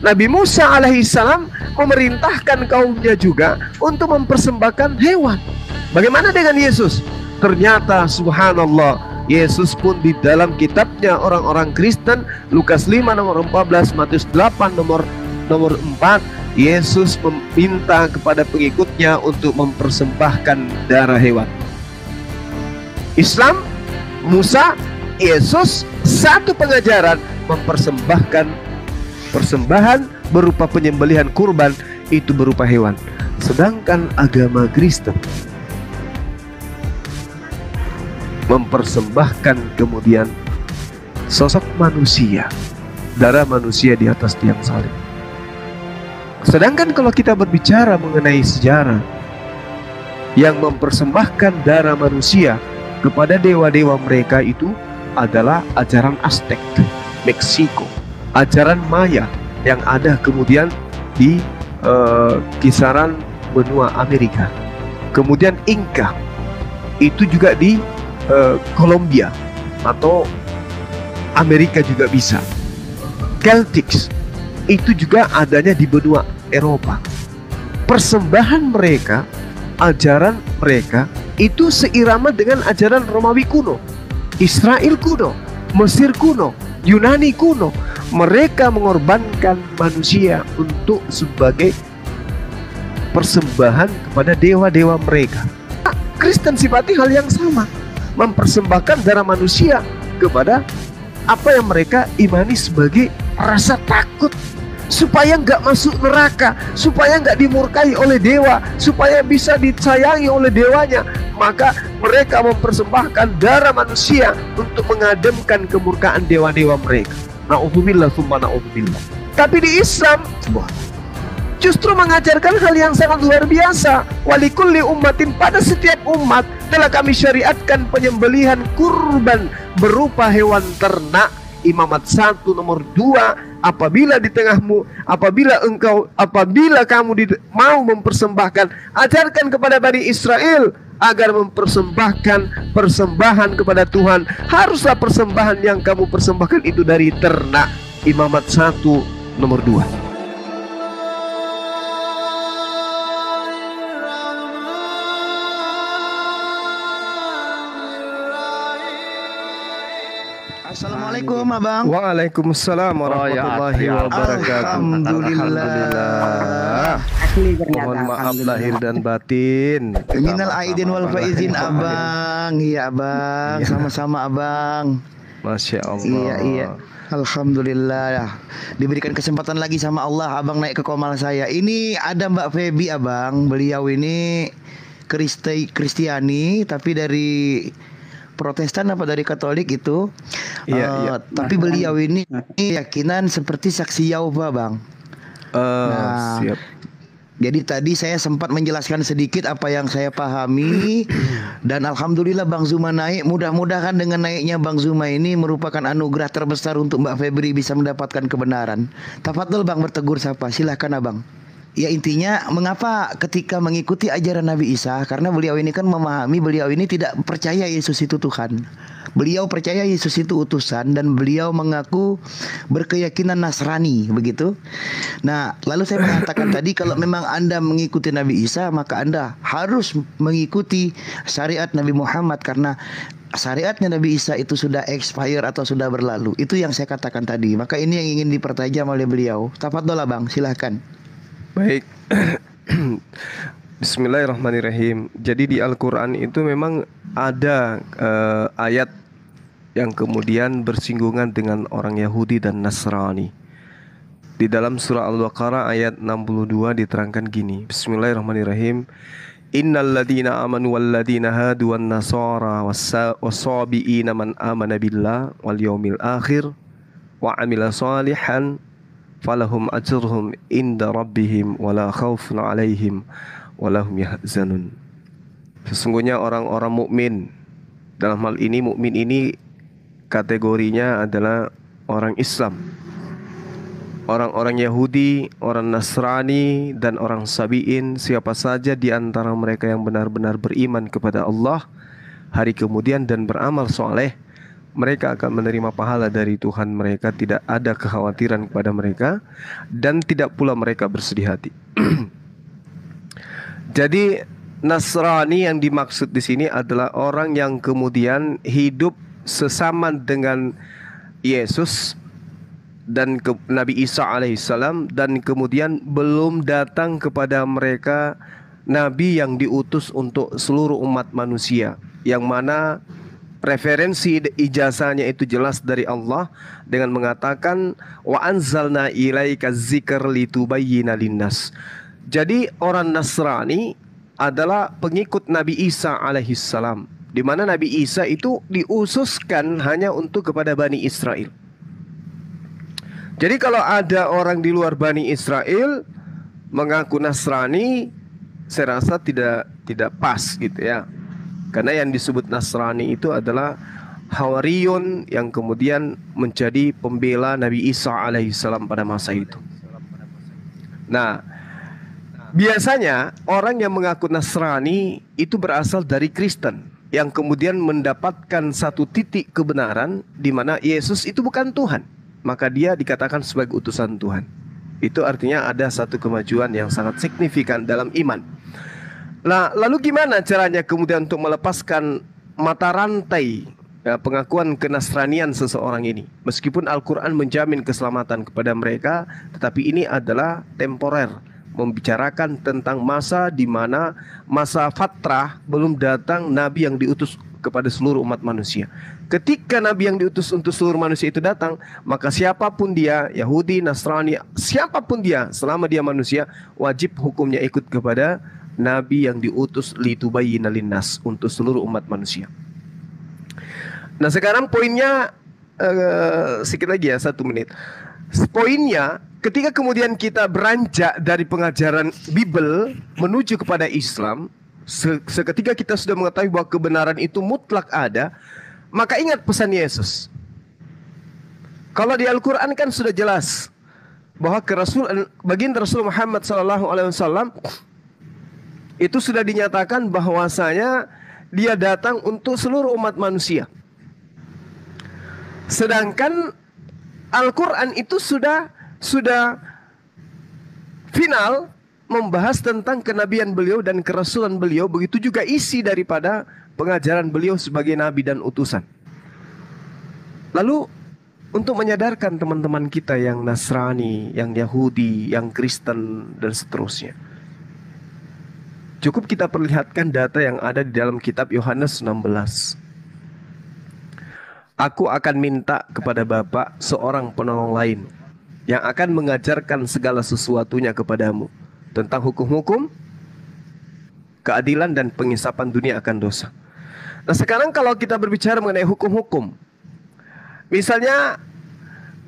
Nabi Musa alaihissalam memerintahkan kaumnya juga untuk mempersembahkan hewan. Bagaimana dengan Yesus? Ternyata subhanallah, Yesus pun di dalam kitabnya orang-orang Kristen, Lukas 5 nomor 14, Matius 8 nomor 4, Yesus meminta kepada pengikutnya untuk mempersembahkan darah hewan. Islam, Musa, Yesus, satu pengajaran, mempersembahkan persembahan berupa penyembelihan kurban, itu berupa hewan. Sedangkan agama Kristen mempersembahkan kemudian sosok manusia, darah manusia di atas tiang salib. Sedangkan kalau kita berbicara mengenai sejarah, yang mempersembahkan darah manusia kepada dewa-dewa mereka itu adalah ajaran Aztec, Meksiko, ajaran Maya yang ada kemudian di kisaran benua Amerika. Kemudian Inka, itu juga di Kolombia atau Amerika juga bisa. Celtics itu juga adanya di benua Eropa. Persembahan mereka, ajaran mereka itu seirama dengan ajaran Romawi kuno, Israel kuno, Mesir kuno, Yunani kuno. Mereka mengorbankan manusia untuk sebagai persembahan kepada dewa-dewa mereka. Kristen sifati hal yang sama, mempersembahkan darah manusia kepada apa yang mereka imani sebagai rasa takut, supaya nggak masuk neraka, supaya nggak dimurkai oleh dewa, supaya bisa disayangi oleh dewanya. Maka mereka mempersembahkan darah manusia untuk mengademkan kemurkaan dewa-dewa mereka. Na'udzubillah summa na'udzubillah. Tapi di Islam justru mengajarkan hal yang sangat luar biasa. Walikulli ummatin, pada setiap umat telah kami syariatkan penyembelihan kurban berupa hewan ternak. Imamat 1 nomor 2, apabila di tengahmu, apabila kamu mau mempersembahkan, ajarkan kepada Bani Israel agar mempersembahkan persembahan kepada Tuhan. Haruslah persembahan yang kamu persembahkan itu dari ternak. Imamat 1 nomor 2. Assalamualaikum Abang. Waalaikumsalam warahmatullahi wabarakatuh. Alhamdulillah. Mohon maaf lahir dan batin. Minal aidin wal faizin Abang. Iya Abang, sama-sama Abang. Masya Allah. Iya. Alhamdulillah ya. Diberikan kesempatan lagi sama Allah Abang naik ke komal saya. Ini ada Mbak Feby Abang. Beliau ini Kristiani tapi dari Protestan apa dari Katolik itu. Iya. Tapi beliau ini keyakinan seperti saksi Yahova Bang. Siap. Jadi tadi saya sempat menjelaskan sedikit apa yang saya pahami. Dan alhamdulillah Bang Zuma naik. Mudah-mudahan dengan naiknya Bang Zuma ini merupakan anugerah terbesar untuk Mbak Febri bisa mendapatkan kebenaran. Tafadhol Bang, bertegur sapa. Silahkan Abang. Ya intinya mengapa ketika mengikuti ajaran Nabi Isa, karena beliau ini kan memahami beliau ini tidak percaya Yesus itu Tuhan. Beliau percaya Yesus itu utusan dan beliau mengaku berkeyakinan Nasrani begitu. Nah lalu saya mengatakan tadi kalau memang Anda mengikuti Nabi Isa maka Anda harus mengikuti syariat Nabi Muhammad, karena syariatnya Nabi Isa itu sudah expire atau sudah berlalu. Itu yang saya katakan tadi. Maka ini yang ingin dipertajam oleh beliau. Tafadhol Bang, silahkan. Baik. Bismillahirrahmanirrahim. Jadi di Al-Quran itu memang ada ayat yang kemudian bersinggungan dengan orang Yahudi dan Nasrani. Di dalam surah Al-Baqarah ayat 62 diterangkan gini. Bismillahirrahmanirrahim. Innal ladina amanu wal ladina hadu wan nasara was-sabiina man amana billah wal yaumil akhir wa amila salihan falahum ajruhum inda rabbihim wala khaufun alaihim walahum yahzanun. Sesungguhnya orang-orang mukmin, dalam hal ini mukmin ini kategorinya adalah orang Islam, orang-orang Yahudi, orang Nasrani dan orang Sabi'in, siapa saja di antara mereka yang benar-benar beriman kepada Allah hari kemudian dan beramal soleh, mereka akan menerima pahala dari Tuhan mereka, tidak ada kekhawatiran kepada mereka, dan tidak pula mereka bersedih hati. Jadi Nasrani yang dimaksud di sini adalah orang yang kemudian hidup sesama dengan Yesus dan Nabi Isa alaihissalam, dan kemudian belum datang kepada mereka Nabi yang diutus untuk seluruh umat manusia, yang mana referensi ijazahnya itu jelas dari Allah dengan mengatakan wa anzalna ilaika dzikr litubayyina linnas. Jadi orang Nasrani adalah pengikut Nabi Isa alaihissalam, di mana Nabi Isa itu diususkan hanya untuk kepada Bani Israel. Jadi kalau ada orang di luar Bani Israel mengaku Nasrani, saya rasa tidak pas gitu ya. Karena yang disebut Nasrani itu adalah Hawariyun yang kemudian menjadi pembela Nabi Isa alaihissalam pada masa itu. Nah, biasanya orang yang mengaku Nasrani itu berasal dari Kristen, yang kemudian mendapatkan satu titik kebenaran di mana Yesus itu bukan Tuhan, maka dia dikatakan sebagai utusan Tuhan. Itu artinya ada satu kemajuan yang sangat signifikan dalam iman. Nah, lalu gimana caranya kemudian untuk melepaskan mata rantai pengakuan kenasranian seseorang ini? Meskipun Al-Quran menjamin keselamatan kepada mereka, tetapi ini adalah temporer, membicarakan tentang masa di mana masa fatrah, belum datang Nabi yang diutus kepada seluruh umat manusia. Ketika Nabi yang diutus untuk seluruh manusia itu datang, maka siapapun dia, Yahudi, Nasrani, siapapun dia, selama dia manusia, wajib hukumnya ikut kepada Nabi yang diutus litubayyina linnas, untuk seluruh umat manusia. Nah, sekarang poinnya sedikit lagi ya, 1 menit. Poinnya, ketika kemudian kita beranjak dari pengajaran Bible menuju kepada Islam, seketika kita sudah mengetahui bahwa kebenaran itu mutlak ada, maka ingat pesan Yesus. Kalau di Al-Quran kan sudah jelas bahwa baginda Rasul Muhammad SAW itu sudah dinyatakan bahwasanya dia datang untuk seluruh umat manusia. Sedangkan Al-Quran itu sudah final membahas tentang kenabian beliau dan kerasulan beliau. Begitu juga isi daripada pengajaran beliau sebagai nabi dan utusan. Lalu untuk menyadarkan teman-teman kita yang Nasrani, yang Yahudi, yang Kristen dan seterusnya, cukup kita perlihatkan data yang ada di dalam kitab Yohanes 16. Aku akan minta kepada Bapa seorang penolong lain yang akan mengajarkan segala sesuatunya kepadamu tentang hukum-hukum, keadilan dan pengisapan dunia akan dosa. Nah, sekarang kalau kita berbicara mengenai hukum-hukum, misalnya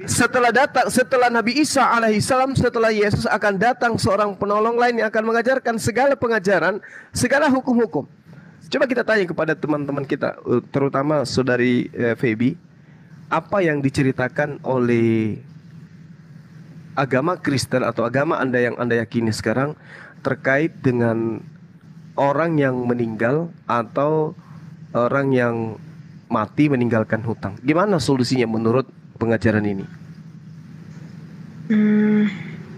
setelah Nabi Isa alaihissalam, setelah Yesus akan datang seorang penolong lain yang akan mengajarkan segala pengajaran, segala hukum-hukum. Coba kita tanya kepada teman-teman kita, terutama saudari Feby, apa yang diceritakan oleh agama Kristen atau agama Anda yang Anda yakini sekarang terkait dengan orang yang meninggal atau orang yang mati meninggalkan hutang? Gimana solusinya menurut pengajaran ini?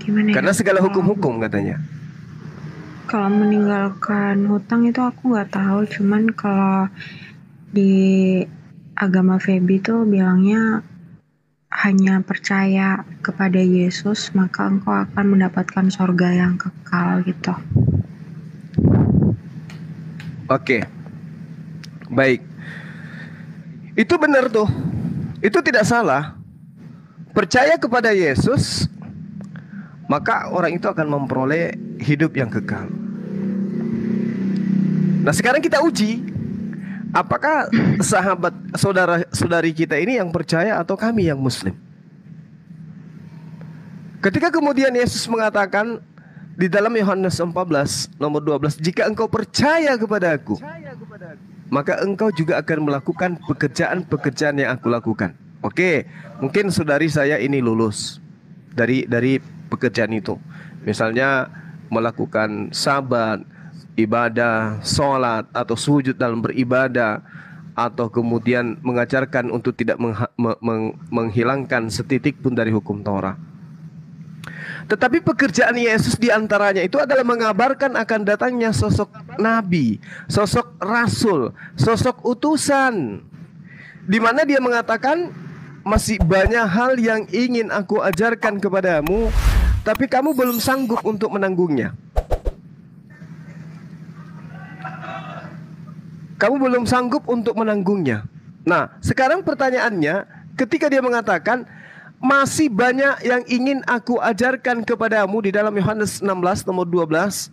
Gimana ya? Karena segala hukum-hukum katanya. Kalau meninggalkan hutang itu aku nggak tahu, cuman kalau di agama Feby tuh bilangnya hanya percaya kepada Yesus maka engkau akan mendapatkan surga yang kekal gitu. Oke, baik. Itu benar tuh. Itu tidak salah. Percaya kepada Yesus, maka orang itu akan memperoleh hidup yang kekal. Nah, sekarang kita uji, apakah sahabat saudara-saudari kita ini yang percaya atau kami yang muslim? Ketika kemudian Yesus mengatakan di dalam Yohanes 14 nomor 12, jika engkau percaya kepada aku, maka engkau juga akan melakukan pekerjaan-pekerjaan yang aku lakukan. Oke, mungkin saudari saya ini lulus dari pekerjaan itu. Misalnya melakukan sabat, ibadah, sholat, atau sujud dalam beribadah, atau kemudian mengajarkan untuk tidak menghilangkan setitik pun dari hukum Taurat. Tetapi pekerjaan Yesus diantaranya itu adalah mengabarkan akan datangnya sosok nabi, sosok rasul, sosok utusan, di mana dia mengatakan, masih banyak hal yang ingin aku ajarkan kepadamu, tapi kamu belum sanggup untuk menanggungnya. Kamu belum sanggup untuk menanggungnya. Nah, sekarang pertanyaannya, ketika dia mengatakan masih banyak yang ingin aku ajarkan kepadamu di dalam Yohanes 16 nomor 12,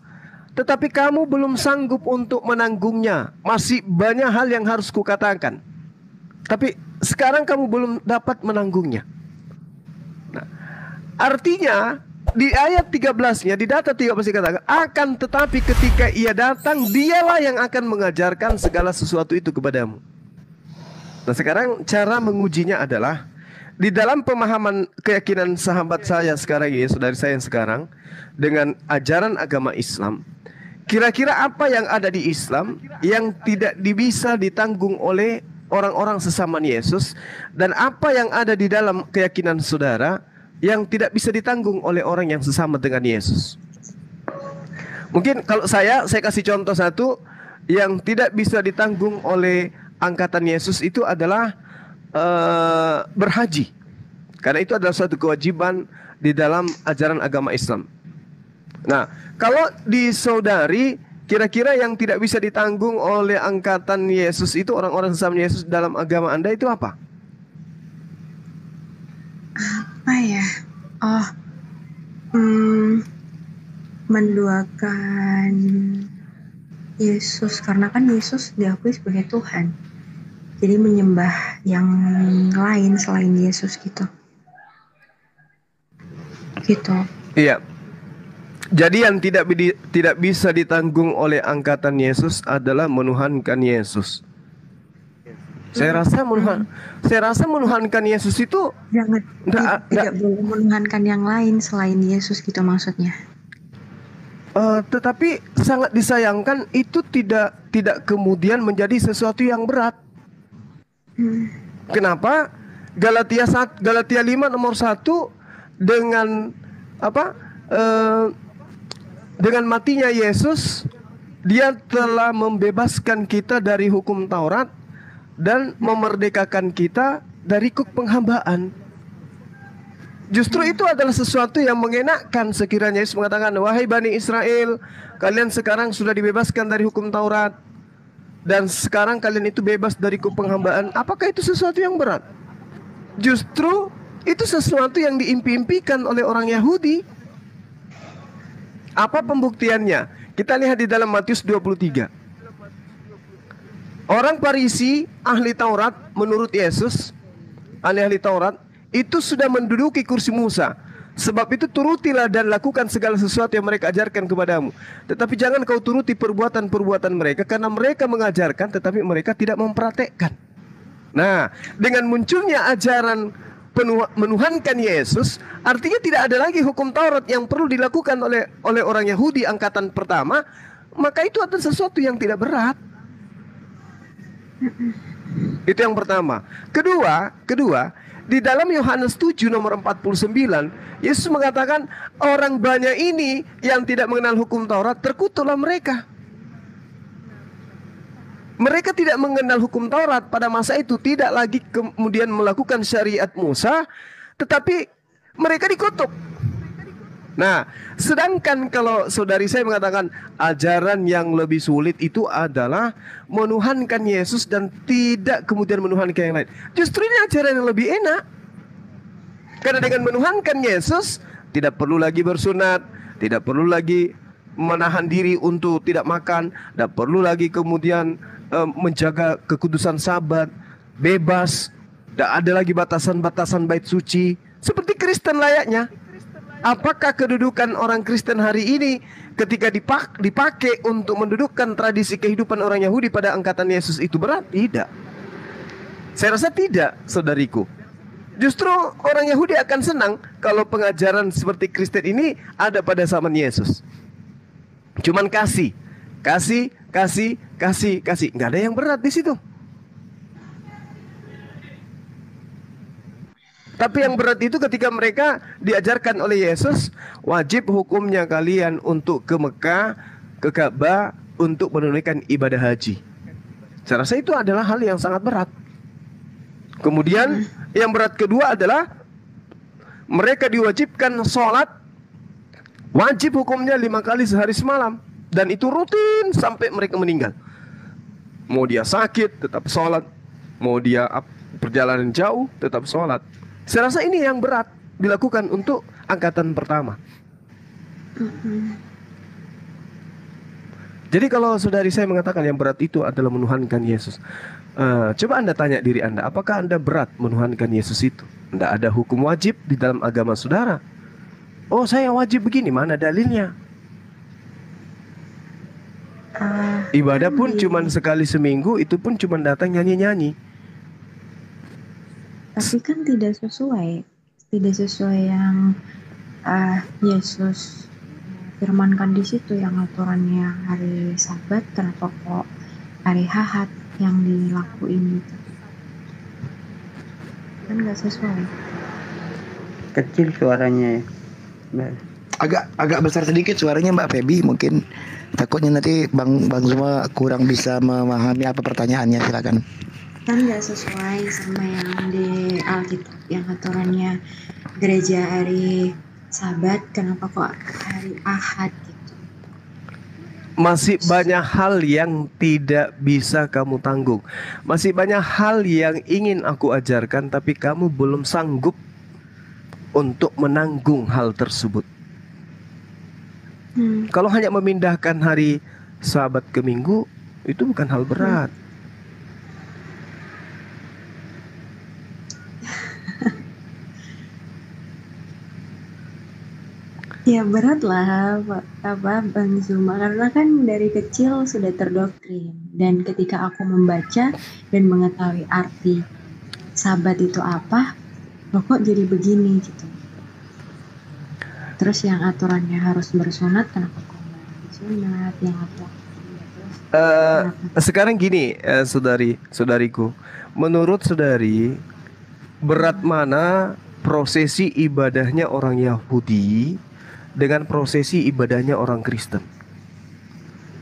tetapi kamu belum sanggup untuk menanggungnya. Masih banyak hal yang harus kukatakan, tapi sekarang kamu belum dapat menanggungnya. Nah, artinya di ayat 13-nya, di data 13 dikatakan, akan tetapi ketika ia datang, dialah yang akan mengajarkan segala sesuatu itu kepadamu. Nah, sekarang cara mengujinya adalah di dalam pemahaman keyakinan sahabat saya sekarang, ya saudari saya yang sekarang, dengan ajaran agama Islam, kira-kira apa yang ada di Islam yang tidak bisa ditanggung oleh orang-orang sesama Yesus, dan apa yang ada di dalam keyakinan saudara yang tidak bisa ditanggung oleh orang yang sesama dengan Yesus. Mungkin kalau saya kasih contoh satu yang tidak bisa ditanggung oleh angkatan Yesus itu adalah berhaji, karena itu adalah suatu kewajiban di dalam ajaran agama Islam. Nah, kalau di saudari, kira-kira yang tidak bisa ditanggung oleh angkatan Yesus itu, orang-orang sesama Yesus dalam agama Anda itu apa? Apa ya? Oh, menduakan Yesus, karena kan Yesus diakui sebagai Tuhan. Jadi menyembah yang lain selain Yesus gitu. Iya. Jadi yang tidak bisa ditanggung oleh angkatan Yesus adalah menuhankan Yesus. Saya rasa menuhankan Yesus itu tidak boleh menuhankan yang lain selain Yesus gitu maksudnya. Tetapi sangat disayangkan itu tidak kemudian menjadi sesuatu yang berat. Kenapa? Galatia 5 nomor 1, dengan dengan matinya Yesus, dia telah membebaskan kita dari hukum Taurat dan memerdekakan kita dari kuk penghambaan. Justru itu adalah sesuatu yang mengenakkan sekiranya Yesus mengatakan, wahai Bani Israel, kalian sekarang sudah dibebaskan dari hukum Taurat, dan sekarang kalian itu bebas dari kuk penghambaan. Apakah itu sesuatu yang berat? Justru itu sesuatu yang diimpi-impikan oleh orang Yahudi. Apa pembuktiannya? Kita lihat di dalam Matius 23. Orang Farisi, ahli Taurat, menurut Yesus, ahli Taurat, itu sudah menduduki kursi Musa. Sebab itu turutilah dan lakukan segala sesuatu yang mereka ajarkan kepadamu. Tetapi jangan kau turuti perbuatan-perbuatan mereka, karena mereka mengajarkan tetapi mereka tidak mempraktekkan. Nah, dengan munculnya ajaran menuhankan Yesus, artinya tidak ada lagi hukum Taurat yang perlu dilakukan oleh orang Yahudi angkatan pertama. Maka itu adalah sesuatu yang tidak berat. Itu yang pertama. Kedua, di dalam Yohanes 7 nomor 49, Yesus mengatakan, orang banyak ini yang tidak mengenal hukum Taurat, terkutuklah mereka. Mereka tidak mengenal hukum Taurat pada masa itu, tidak lagi kemudian melakukan syariat Musa, tetapi mereka dikutuk. Nah, sedangkan kalau saudari saya mengatakan ajaran yang lebih sulit itu adalah menuhankan Yesus dan tidak kemudian menuhankan yang lain. Justru ini ajaran yang lebih enak. Karena dengan menuhankan Yesus, tidak perlu lagi bersunat, tidak perlu lagi menahan diri untuk tidak makan, tidak perlu lagi kemudian menjaga kekudusan Sabat, bebas, tidak ada lagi batasan-batasan bait suci, seperti Kristen layaknya. Apakah kedudukan orang Kristen hari ini ketika dipakai untuk mendudukkan tradisi kehidupan orang Yahudi pada angkatan Yesus itu berat? Tidak. Saya rasa tidak, saudariku. Justru orang Yahudi akan senang kalau pengajaran seperti Kristen ini ada pada zaman Yesus. Cuman kasih. Nggak ada yang berat di situ. Tapi yang berat itu ketika mereka diajarkan oleh Yesus, wajib hukumnya kalian untuk ke Mekah, ke Ka'bah, untuk menunaikan ibadah haji. Saya rasa itu adalah hal yang sangat berat. Kemudian yang berat kedua adalah mereka diwajibkan sholat, wajib hukumnya 5 kali sehari semalam, dan itu rutin sampai mereka meninggal. Mau dia sakit tetap sholat, mau dia perjalanan jauh tetap sholat. Saya rasa ini yang berat dilakukan untuk angkatan pertama. Jadi kalau saudari saya mengatakan yang berat itu adalah menuhankan Yesus, coba Anda tanya diri Anda, apakah Anda berat menuhankan Yesus itu? Tidak ada hukum wajib di dalam agama saudara. Oh, saya wajib begini, mana dalilnya? Ibadah pun cuma sekali seminggu, itu pun cuma datang nyanyi-nyanyi. Tapi kan tidak sesuai yang Yesus firmankan di situ, yang aturannya hari Sabat, kenapa kok hari Ahad yang dilakuin gitu? Kan nggak sesuai. Kecil suaranya ya. Agak besar sedikit suaranya Mbak Feby, mungkin takutnya nanti Bang semua kurang bisa memahami apa pertanyaannya, silakan. Kan nggak sesuai sama yang di Alkitab, yang aturannya gereja hari Sabat, kenapa kok hari Ahad gitu? Masih banyak hal yang tidak bisa kamu tanggung. Masih banyak hal yang ingin aku ajarkan, tapi kamu belum sanggup untuk menanggung hal tersebut. Kalau hanya memindahkan hari Sabat ke Minggu, itu bukan hal berat. Ya berat lah Bang Zuma, karena kan dari kecil sudah terdoktrin, dan ketika aku membaca dan mengetahui arti Sabat itu apa, kok jadi begini gitu. Terus yang aturannya harus bersunat, kenapa kok nggak bersunat? Yang apa? Sekarang gini, saudariku, menurut saudari, berat mana prosesi ibadahnya orang Yahudi dengan prosesi ibadahnya orang Kristen?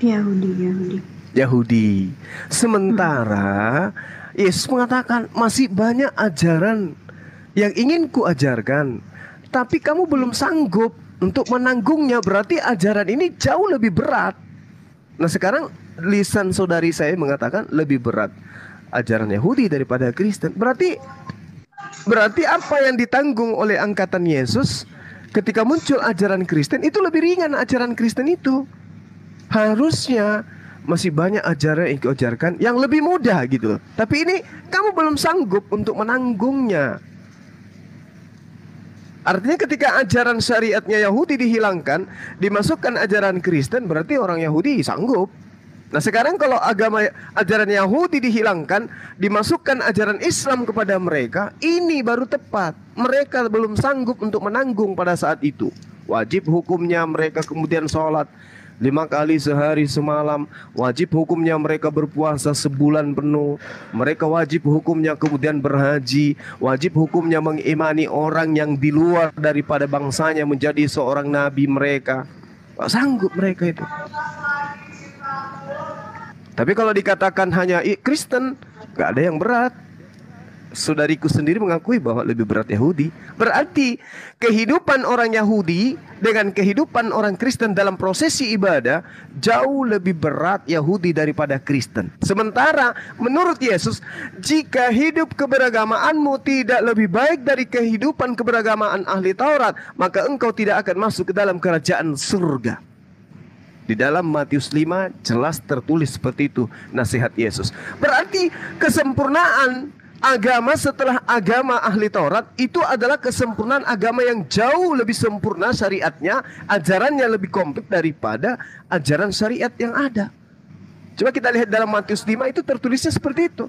Yahudi. Sementara Yesus mengatakan masih banyak ajaran yang ingin ku ajarkan, tapi kamu belum sanggup untuk menanggungnya. Berarti ajaran ini jauh lebih berat. Nah sekarang lisan saudari saya mengatakan lebih berat ajaran Yahudi daripada Kristen. Berarti apa yang ditanggung oleh angkatan Yesus ketika muncul ajaran Kristen itu lebih ringan. Ajaran Kristen itu harusnya masih banyak ajaran yang diajarkan yang lebih mudah gitu. Tapi ini kamu belum sanggup untuk menanggungnya. Artinya ketika ajaran syariatnya Yahudi dihilangkan, dimasukkan ajaran Kristen, berarti orang Yahudi sanggup. Nah sekarang kalau ajaran Yahudi dihilangkan, dimasukkan ajaran Islam kepada mereka, ini baru tepat. Mereka belum sanggup untuk menanggung pada saat itu. Wajib hukumnya mereka kemudian sholat 5 kali sehari semalam. Wajib hukumnya mereka berpuasa sebulan penuh. Mereka wajib hukumnya kemudian berhaji. Wajib hukumnya mengimani orang yang di luar daripada bangsanya menjadi seorang nabi mereka. Gak sanggup mereka itu. Tapi kalau dikatakan hanya Kristen, gak ada yang berat. Saudariku sendiri mengakui bahwa lebih berat Yahudi. Berarti kehidupan orang Yahudi dengan kehidupan orang Kristen dalam prosesi ibadah jauh lebih berat Yahudi daripada Kristen. Sementara menurut Yesus, jika hidup keberagamaanmu tidak lebih baik dari kehidupan keberagamaan ahli Taurat, maka engkau tidak akan masuk ke dalam kerajaan surga. Di dalam Matius 5 jelas tertulis seperti itu nasihat Yesus. Berarti kesempurnaan agama setelah agama ahli Taurat itu adalah kesempurnaan agama yang jauh lebih sempurna syariatnya, ajarannya lebih komplit daripada ajaran syariat yang ada. Coba kita lihat dalam Matius 5 itu tertulisnya seperti itu.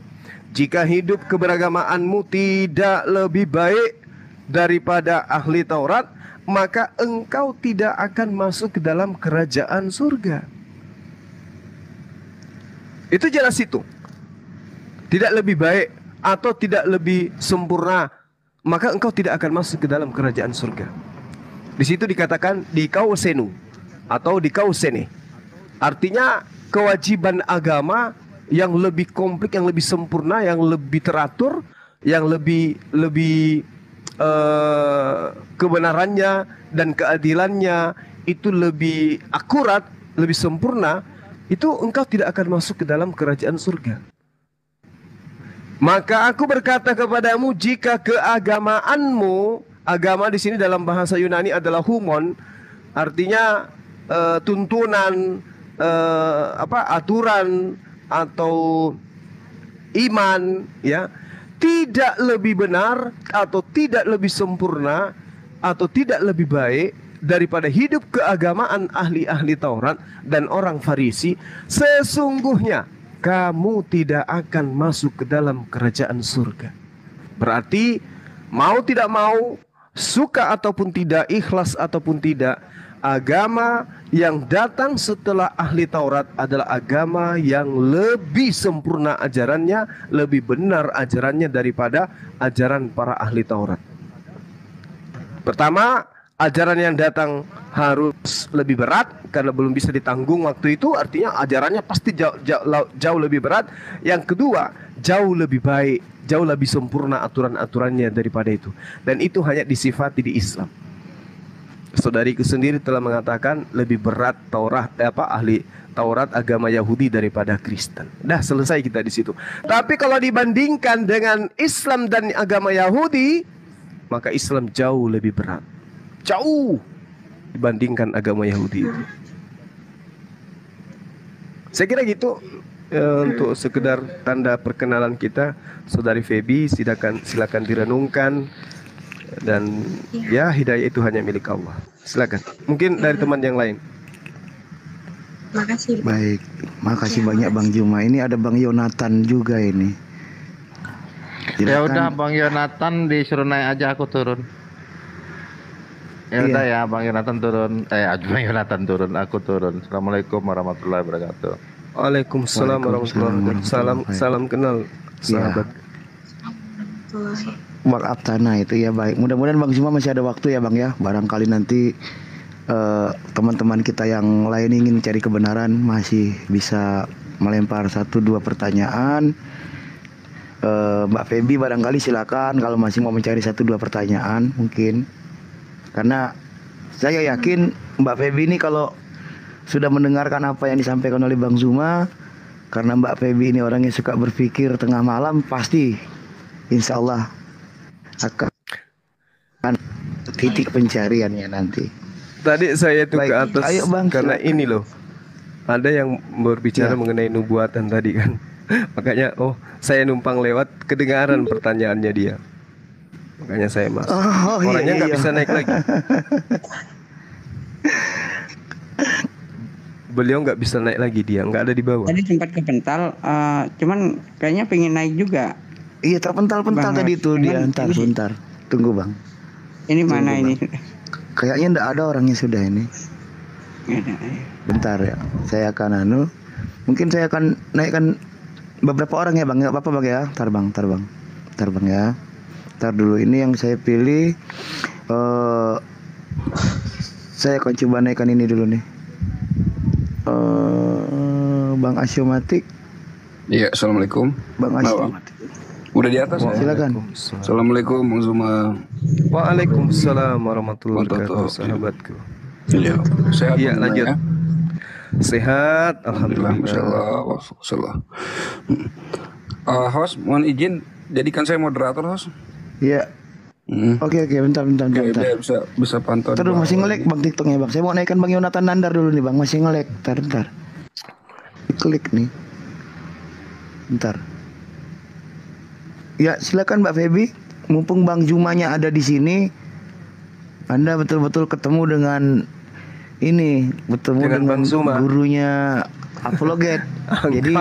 Jika hidup keberagamaanmu tidak lebih baik daripada ahli Taurat, maka engkau tidak akan masuk ke dalam kerajaan surga. Itu jelas itu. Tidak lebih baik atau tidak lebih sempurna maka engkau tidak akan masuk ke dalam kerajaan surga. Di situ dikatakan dikausenu atau dikausene. Artinya kewajiban agama yang lebih komplit, yang lebih sempurna, yang lebih teratur, yang lebih kebenarannya dan keadilannya itu lebih akurat, lebih sempurna, itu engkau tidak akan masuk ke dalam kerajaan surga. Maka aku berkata kepadamu, jika keagamaanmu, agama di sini dalam bahasa Yunani adalah humon, artinya tuntunan, aturan atau iman, ya, tidak lebih benar atau tidak lebih sempurna atau tidak lebih baik daripada hidup keagamaan ahli-ahli Taurat dan orang Farisi, sesungguhnya kamu tidak akan masuk ke dalam kerajaan surga. Berarti mau tidak mau, suka ataupun tidak, ikhlas ataupun tidak, agama yang datang setelah ahli Taurat adalah agama yang lebih sempurna ajarannya, lebih benar ajarannya daripada ajaran para ahli Taurat. Pertama, ajaran yang datang harus lebih berat karena belum bisa ditanggung waktu itu, artinya ajarannya pasti jauh lebih berat. Yang kedua, jauh lebih baik, jauh lebih sempurna aturan-aturannya daripada itu. Dan itu hanya disifati di Islam. Saudariku sendiri telah mengatakan lebih berat ahli Taurat agama Yahudi daripada Kristen. Dah selesai kita di situ. Tapi kalau dibandingkan dengan Islam dan agama Yahudi, maka Islam jauh lebih berat. Jauh dibandingkan agama Yahudi itu. Saya kira gitu, untuk sekedar tanda perkenalan kita. Saudari Feby, silakan direnungkan, dan ya hidayah itu hanya milik Allah. Silakan. Mungkin dari teman yang lain. Makasih. Baik, makasih banyak Bang Juma. Ini ada Bang Yonatan juga ini. Ya udah Bang Yonatan disuruh naik aja, aku turun. Ya udah ya Bang Yonatan turun. Bang Yonatan turun, aku turun. Assalamualaikum warahmatullahi wabarakatuh. Waalaikumsalam warahmatullahi wabarakatuh. Salam kenal sahabat. Bang Aptana itu ya, baik. Mudah-mudahan Bang Juma masih ada waktu ya Bang ya. Barangkali nanti teman-teman kita yang lain ingin cari kebenaran masih bisa melempar 1-2 pertanyaan. Mbak Feby barangkali silakan kalau masih mau mencari 1-2 pertanyaan mungkin. Karena saya yakin Mbak Feby ini kalau sudah mendengarkan apa yang disampaikan oleh Bang Zuma, karena Mbak Feby ini orang yang suka berpikir tengah malam, pasti insya Allah akan titik pencariannya nanti. Tadi saya tuh ke atas. Ayo Bang, karena silakan. ini loh, ada yang berbicara mengenai nubuatan tadi kan. Makanya saya numpang lewat, kedengaran pertanyaannya dia. Makanya saya masuk. Orangnya nggak bisa naik lagi. Beliau nggak bisa naik lagi, dia nggak ada di bawah. Tadi sempat kepental, cuman kayaknya pengen naik juga. Iya, terpental-pental tadi itu dia. Bentar, tunggu Bang. Ini mana ini? Kayaknya ndak ada orangnya sudah ini. Bentar ya, saya akan mungkin saya akan naikkan beberapa orang ya Bang, nggak apa-apa Bang ya. Tar bang ya. Tar dulu, ini yang saya pilih. Saya akan coba naikkan ini dulu nih. Bang Asyomatik. Iya, assalamualaikum. Bang Asyomatik. Udah di atas ya? Silakan. Assalamualaikum Bang Zuma. Waalaikumsalam warahmatullahi wabarakatuh, sahabatku. Iya, sehat. Iya, lanjut. Ya? Sehat, alhamdulillah. Masyaallah. Host, mohon izin jadikan saya moderator, host. Iya. Oke, bentar. Biar bisa pantau. Terus masih nge-lag Bang TikToknya Bang. Saya mau naikkan Bang Yonatan Nandar dulu nih Bang, masih nge-lag. Bentar. Klik nih. Bentar. Ya, silakan Mbak Feby. Mumpung Bang Jumanya ada di sini, Anda betul-betul ketemu dengan Bang Zuma, gurunya apologet. Jadi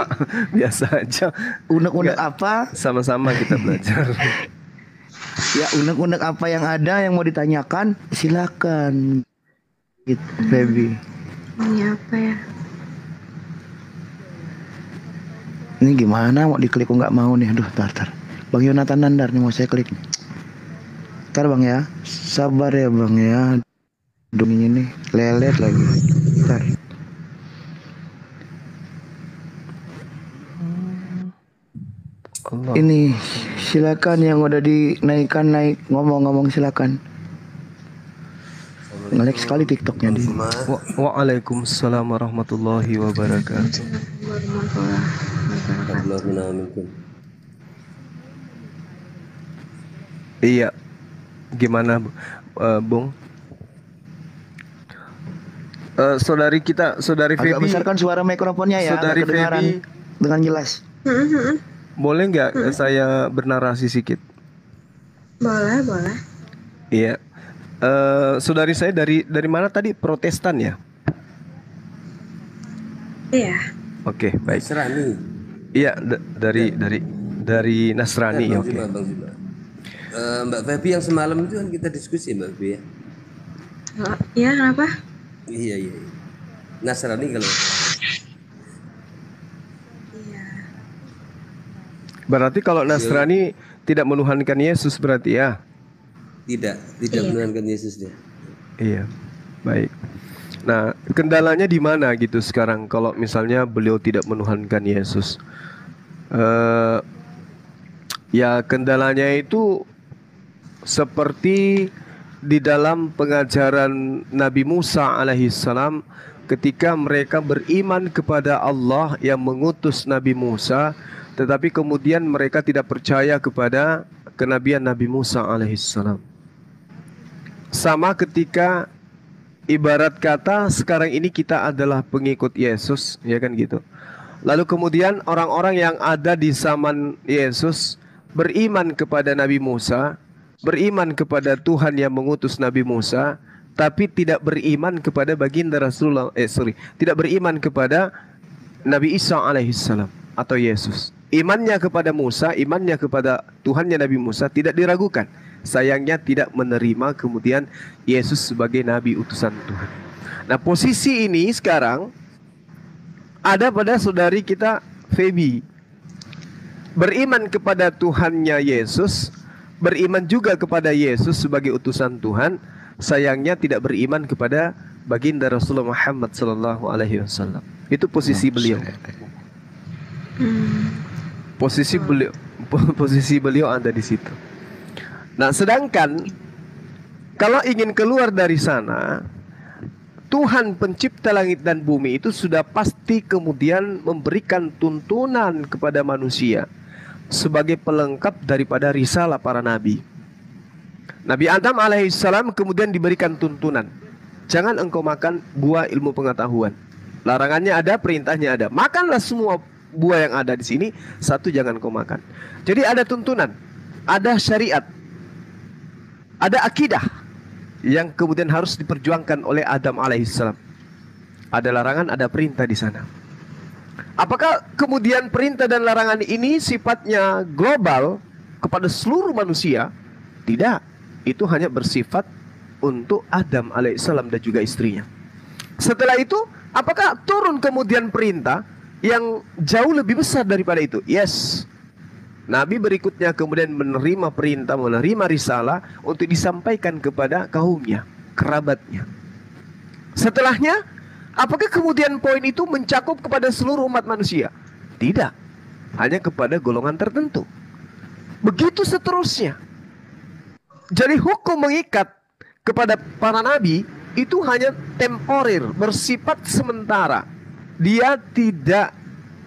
biasa aja. Unek-unek apa? Sama-sama kita belajar. Ya, unek-unek apa yang ada yang mau ditanyakan, silakan. Gitu, Feby. Ini apa ya? Ini gimana mau diklik kok nggak mau nih? Aduh, tar. Bang Yonatan Nandar nih mau saya klik. Bentar bang ya, sabar ya bang ya. Dunia ini lelet lagi. Bentar. Allah. Ini silakan yang udah dinaikkan naik ngomong silakan. Ngelag sekali TikToknya di. Waalaikumsalam warahmatullahi wabarakatuh. Iya, gimana Bung? Saudari kita, saudari Agak Feby, besarkan suara mikrofonnya ya, saudari agak kedengaran Feby, dengan jelas. boleh nggak saya bernarasi sedikit? Boleh, boleh. Iya. Saudari saya dari mana tadi? Protestan ya? Iya. Oke, baik. Nasrani. Iya, dari Nasrani. Bang Oke. Zuma, Bang Zuma. Mbak Feby yang semalam itu kan kita diskusi Mbak Feby ya. Iya, kenapa? Iya. Nasrani kalau. Iya. Berarti kalau Nasrani tidak menuhankan Yesus berarti ya? Tidak menuhankan Yesus dia. Iya, baik. Nah, kendalanya di mana gitu sekarang kalau misalnya beliau tidak menuhankan Yesus? Ya kendalanya itu seperti di dalam pengajaran Nabi Musa alaihissalam ketika mereka beriman kepada Allah yang mengutus Nabi Musa, tetapi kemudian mereka tidak percaya kepada kenabian Nabi Musa alaihissalam. Sama ketika ibarat kata sekarang ini kita adalah pengikut Yesus, ya kan gitu. Lalu kemudian orang-orang yang ada di zaman Yesus beriman kepada Nabi Musa, beriman kepada Tuhan yang mengutus Nabi Musa, tapi tidak beriman kepada baginda Rasulullah, tidak beriman kepada Nabi Isa alaihissalam atau Yesus. Imannya kepada Musa, imannya kepada Tuhannya Nabi Musa tidak diragukan. Sayangnya tidak menerima kemudian Yesus sebagai Nabi utusan Tuhan. Nah, posisi ini sekarang ada pada saudari kita Feby. Beriman kepada Tuhannya Yesus, beriman juga kepada Yesus sebagai utusan Tuhan. Sayangnya tidak beriman kepada baginda Rasulullah Muhammad sallallahu alaihi wasallam. Itu posisi beliau. Posisi beliau ada di situ. Nah, sedangkan kalau ingin keluar dari sana, Tuhan pencipta langit dan bumi itu sudah pasti kemudian memberikan tuntunan kepada manusia sebagai pelengkap daripada risalah para nabi. Nabi Adam alaihissalam kemudian diberikan tuntunan, jangan engkau makan buah ilmu pengetahuan. Larangannya ada, perintahnya ada. Makanlah semua buah yang ada di sini, satu jangan kau makan. Jadi ada tuntunan, ada syariat, ada akidah yang kemudian harus diperjuangkan oleh Adam alaihissalam. Ada larangan, ada perintah di sana. Apakah kemudian perintah dan larangan ini sifatnya global kepada seluruh manusia? Tidak. Itu hanya bersifat untuk Adam alaihissalam dan juga istrinya. Setelah itu, apakah turun kemudian perintah yang jauh lebih besar daripada itu? Yes. Nabi berikutnya kemudian menerima perintah, menerima risalah untuk disampaikan kepada kaumnya, kerabatnya. Setelahnya, apakah kemudian poin itu mencakup kepada seluruh umat manusia? Tidak, hanya kepada golongan tertentu. Begitu seterusnya. Jadi hukum mengikat kepada para nabi itu hanya temporer, bersifat sementara. Dia tidak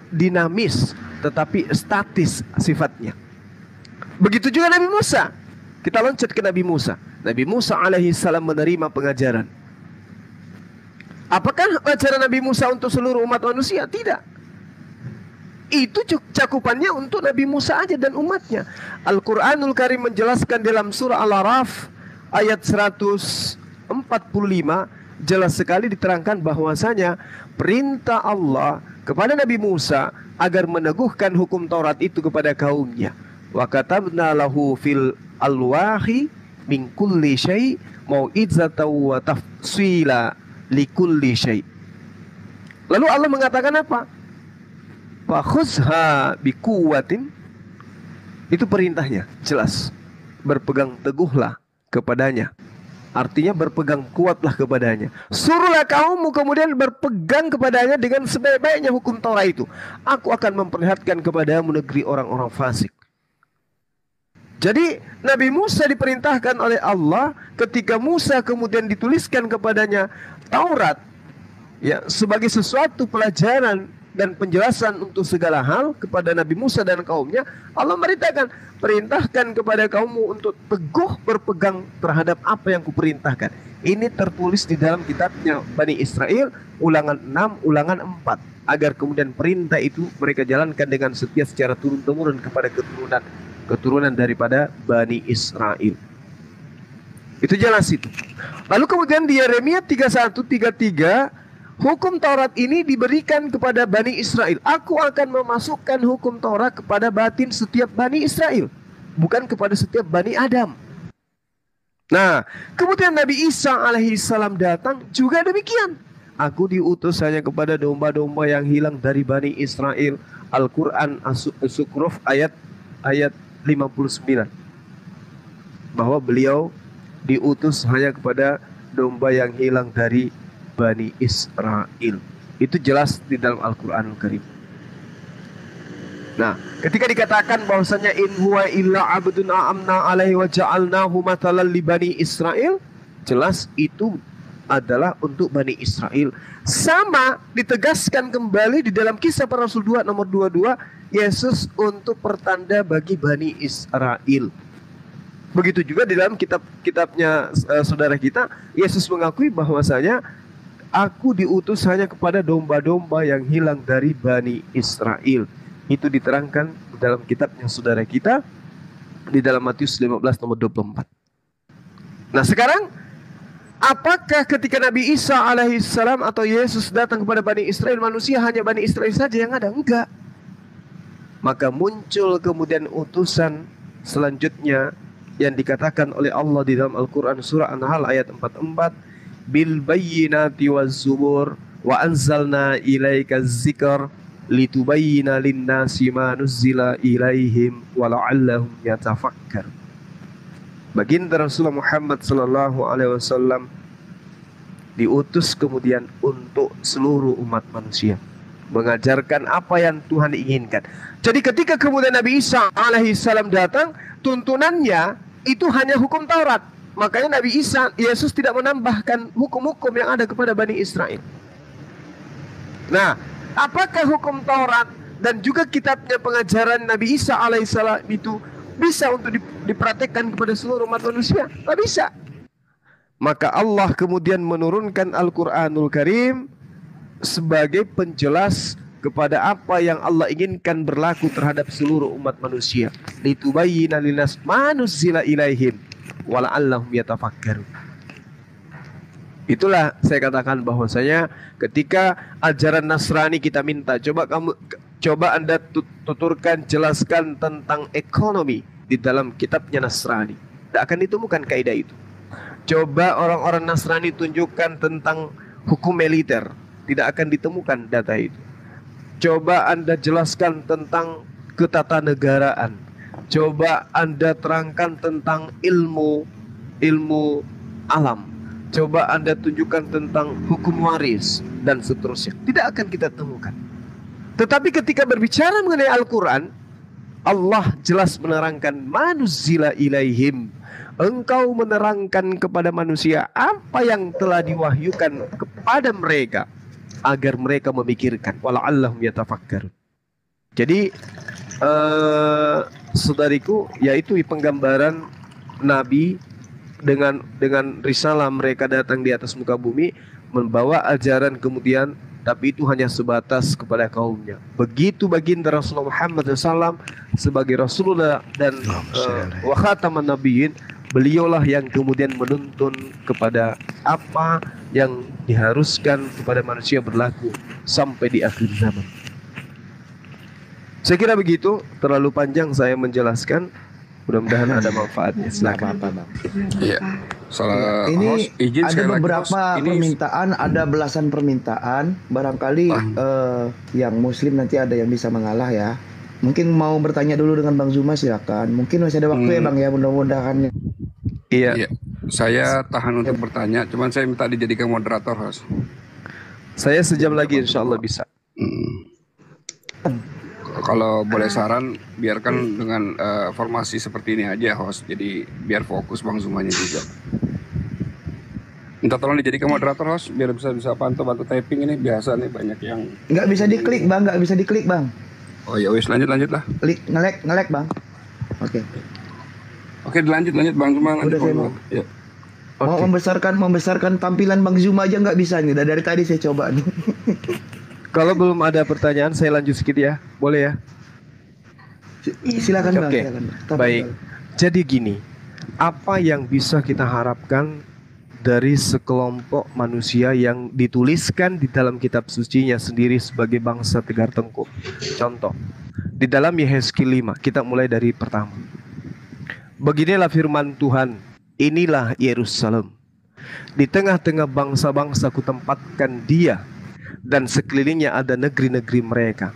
dinamis, tetapi statis sifatnya. Begitu juga Nabi Musa. Kita loncat ke Nabi Musa. Nabi Musa alaihissalam menerima pengajaran. Apakah ajaran Nabi Musa untuk seluruh umat manusia? Tidak. Itu cakupannya untuk Nabi Musa aja dan umatnya. Al-Quranul Karim menjelaskan dalam surah Al-Araf ayat 145, jelas sekali diterangkan bahwasanya perintah Allah kepada Nabi Musa agar meneguhkan hukum Taurat itu kepada kaumnya. Wa katabna lahu fil alwahi min kulli syai' mau'izatan wa tafsila likulli syai'. Lalu Allah mengatakan apa? Fakhuzha biquwwatin. Itu perintahnya, jelas. Berpegang teguhlah kepadanya. Artinya berpegang kuatlah kepadanya. Suruhlah kaummu kemudian berpegang kepadanya dengan sebaik-baiknya hukum Taurat itu. Aku akan memperlihatkan kepadamu negeri orang-orang fasik. Jadi Nabi Musa diperintahkan oleh Allah ketika Musa kemudian dituliskan kepadanya Taurat, ya, sebagai sesuatu pelajaran dan penjelasan untuk segala hal kepada Nabi Musa dan kaumnya. Allah merintahkan, perintahkan kepada kaummu untuk teguh berpegang terhadap apa yang kuperintahkan. Ini tertulis di dalam kitabnya Bani Israel, ulangan 6, ulangan 4, agar kemudian perintah itu mereka jalankan dengan setia secara turun-temurun kepada keturunan daripada Bani Israel. Itu jelas itu. Lalu kemudian di Yeremia 31-33, hukum Taurat ini diberikan kepada Bani Israel. Aku akan memasukkan hukum Taurat kepada batin setiap Bani Israel, bukan kepada setiap Bani Adam. Nah, kemudian Nabi Isa alaihissalam datang juga demikian. Aku diutus hanya kepada domba-domba yang hilang dari Bani Israel. Al-Quran As-Zukhruf ayat 59. Bahwa beliau diutus hanya kepada domba yang hilang dari Bani Israel. Itu jelas di dalam Al-Quranul Karim. Nah, ketika dikatakan bahwasanya in huwa illa abdun a'amna alaihi wa ja'alnahu mathalan li Bani Israel, jelas itu adalah untuk Bani Israel. Sama ditegaskan kembali di dalam Kisah Para Rasul 2 nomor 22, Yesus untuk pertanda bagi Bani Israel. Begitu juga di dalam kitabnya saudara kita, Yesus mengakui bahwasanya aku diutus hanya kepada domba-domba yang hilang dari Bani Israel. Itu diterangkan dalam kitabnya saudara kita di dalam Matius 15 nomor 24. Nah sekarang, apakah ketika Nabi Isa alaihissalam atau Yesus datang kepada Bani Israel, manusia hanya Bani Israel saja yang ada? Enggak. Maka muncul kemudian utusan selanjutnya yang dikatakan oleh Allah di dalam Al-Quran surah An-Nahl ayat 44, bil bayyinati waz zubur wa anzalna ilaika dzikr litubayyina lin-nasi ma nuzzila ilaihim wa la'allahum yatafakkar. Baginda Rasulullah Muhammad sallallahu alaihi wasallam diutus kemudian untuk seluruh umat manusia, mengajarkan apa yang Tuhan inginkan. Jadi ketika kemudian Nabi Isa alaihissalam datang, tuntunannya itu hanya hukum Taurat. Makanya Nabi Isa, Yesus tidak menambahkan hukum-hukum yang ada kepada Bani Israel. Nah, apakah hukum Taurat dan juga kitabnya pengajaran Nabi Isa alaihissalam itu bisa untuk dipraktekkan kepada seluruh umat manusia? Tidak bisa. Maka Allah kemudian menurunkan Al-Quranul Karim sebagai penjelas kepada apa yang Allah inginkan berlaku terhadap seluruh umat manusia. Litubayyina linnas ma nuzzila ilaihim wa la'allahum yatafakkarun. Itulah saya katakan bahwasanya ketika ajaran Nasrani kita minta, coba Anda tuturkan, jelaskan tentang ekonomi di dalam kitabnya Nasrani. Tidak akan ditemukan kaidah itu. Coba orang-orang Nasrani tunjukkan tentang hukum militer, tidak akan ditemukan data itu. Coba Anda jelaskan tentang ketatanegaraan. Coba Anda terangkan tentang ilmu alam. Coba Anda tunjukkan tentang hukum waris dan seterusnya. Tidak akan kita temukan. Tetapi ketika berbicara mengenai Al-Quran, Allah jelas menerangkan manuzzila ilaihim. Engkau menerangkan kepada manusia apa yang telah diwahyukan kepada mereka, agar mereka memikirkan. Wala'allahum yatafakkarun. Jadi saudariku, yaitu penggambaran Nabi dengan risalah mereka datang di atas muka bumi, membawa ajaran kemudian, tapi itu hanya sebatas kepada kaumnya. Begitu baginda Rasulullah Muhammad SAW sebagai Rasulullah dan wa khataman nabiyyin, beliaulah yang kemudian menuntun kepada apa yang diharuskan kepada manusia berlaku sampai di akhir zaman. Saya kira begitu, terlalu panjang saya menjelaskan. Mudah-mudahan ada manfaatnya. Silakan. Iya. Salah Ini host, izin ada sekali lagi, beberapa host. Ini permintaan, ada belasan permintaan. Barangkali yang Muslim nanti ada yang bisa mengalah ya. Mungkin mau bertanya dulu dengan Bang Zuma, silakan. Mungkin masih ada waktu ya Bang ya, mudah-mudahan. Iya. Saya tahan untuk bertanya, cuman saya minta dijadikan moderator, host. Saya sejam lagi insya Allah bisa. Kalau boleh saran, biarkan dengan formasi seperti ini aja, host. Jadi biar fokus Bang Zumanya juga. Minta tolong dijadikan moderator, host, biar bisa bantu typing ini. Biasa nih banyak yang Nggak bisa diklik bang, nggak bisa diklik bang. Oh ya wis, lanjut lah. Klik ngelek bang. Oke, lanjut Bang Zuma. Udah saya mau. Ya. Mau membesarkan tampilan Bang Zuma aja nggak bisa nih. Dari tadi saya coba nih. Kalau belum ada pertanyaan, saya lanjut sedikit ya, boleh ya? Silakan bang. Oke, Silakan. baik. Jadi gini, apa yang bisa kita harapkan dari sekelompok manusia yang dituliskan di dalam kitab sucinya sendiri sebagai bangsa Tegar Tengku? Contoh, di dalam Yehezkiel 5, kita mulai dari pertama. Beginilah firman Tuhan, inilah Yerusalem. Di tengah-tengah bangsa-bangsa kutempatkan dia, dan sekelilingnya ada negeri-negeri mereka.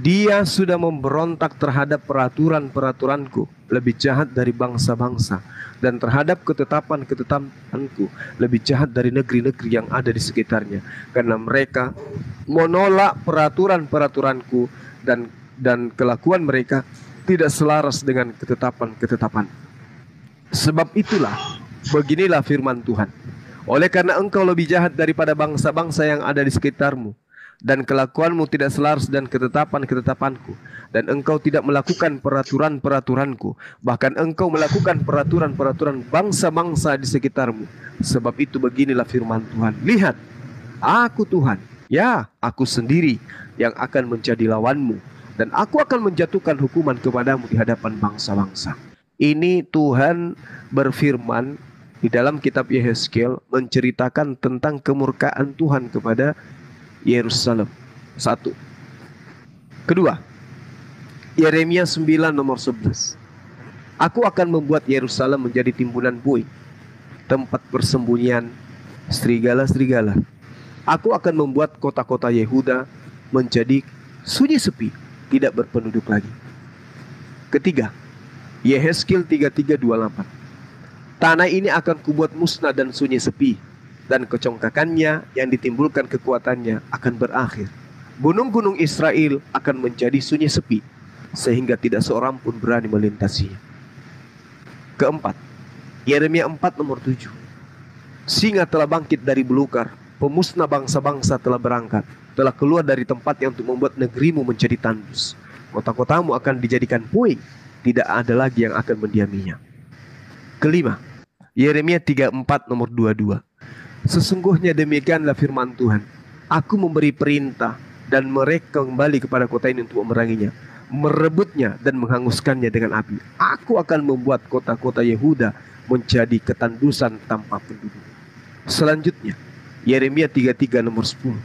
Dia sudah memberontak terhadap peraturan-peraturanku, lebih jahat dari bangsa-bangsa, dan terhadap ketetapan-ketetapanku, lebih jahat dari negeri-negeri yang ada di sekitarnya. Karena mereka menolak peraturan-peraturanku, dan kelakuan mereka tidak selaras dengan ketetapan-ketetapan. Sebab itulah, beginilah firman Tuhan. Oleh karena engkau lebih jahat daripada bangsa-bangsa yang ada di sekitarmu, dan kelakuanmu tidak selaras dan ketetapan-ketetapanku, dan engkau tidak melakukan peraturan-peraturanku, bahkan engkau melakukan peraturan-peraturan bangsa-bangsa di sekitarmu. Sebab itu beginilah firman Tuhan. Lihat, aku Tuhan, ya aku sendiri yang akan menjadi lawanmu, dan aku akan menjatuhkan hukuman kepadamu di hadapan bangsa-bangsa. Ini Tuhan berfirman di dalam kitab Yehezkiel, menceritakan tentang kemurkaan Tuhan kepada Yerusalem. 1. Kedua, Yeremia 9 nomor 11. Aku akan membuat Yerusalem menjadi timbunan buih, tempat persembunyian serigala-serigala. Aku akan membuat kota-kota Yehuda menjadi sunyi sepi, tidak berpenduduk lagi. Ketiga, Yehezkiel 33:28. Tanah ini akan kubuat musnah dan sunyi sepi, dan kecongkakannya yang ditimbulkan kekuatannya akan berakhir. Gunung-gunung Israel akan menjadi sunyi sepi, sehingga tidak seorang pun berani melintasinya. Keempat, Yeremia 4 nomor 7. Singa telah bangkit dari belukar, pemusnah bangsa-bangsa telah berangkat, telah keluar dari tempatnya untuk membuat negerimu menjadi tandus. Kota-kotamu akan dijadikan puing, tidak ada lagi yang akan mendiaminya. Kelima, Yeremia 34 nomor 22. Sesungguhnya demikianlah firman Tuhan. Aku memberi perintah, dan mereka kembali kepada kota ini untuk memeranginya, merebutnya dan menghanguskannya dengan api. Aku akan membuat kota-kota Yehuda menjadi ketandusan tanpa penduduk. Selanjutnya, Yeremia 33 nomor 10.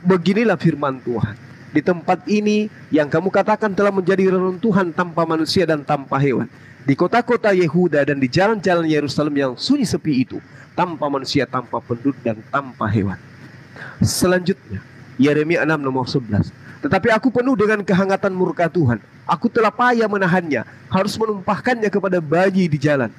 Beginilah firman Tuhan. Di tempat ini yang kamu katakan telah menjadi reruntuhan tanpa manusia dan tanpa hewan, di kota-kota Yehuda dan di jalan-jalan Yerusalem yang sunyi sepi itu, tanpa manusia, tanpa penduduk dan tanpa hewan. Selanjutnya, Yeremia 6 nomor 11. Tetapi aku penuh dengan kehangatan murka Tuhan. Aku telah payah menahannya, harus menumpahkannya kepada bayi di jalan